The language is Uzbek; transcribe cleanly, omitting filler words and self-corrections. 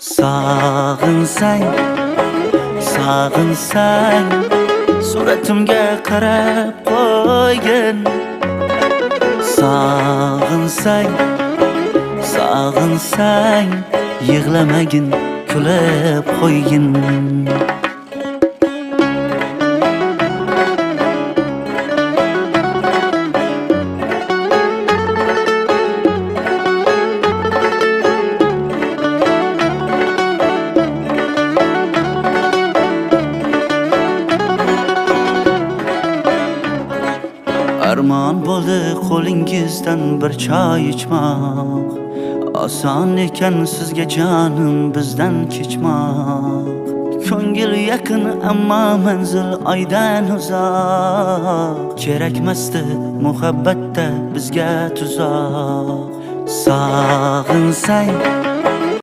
Sog'insang, sog'insang, suratimga qarab qo'ygin. Sog'insang, sog'insang, yig'lamagin, kulib qo'ygin. Armon bo'ldi qo'lingizdan bir choy ichmoq. Oson ekan sizga jonim bizdan kechmoq. Ko'ngil yaqin ammo manzil oydan uzoq. Kerakmasdi muhabbatda bizga tuzoq. Sog'insang,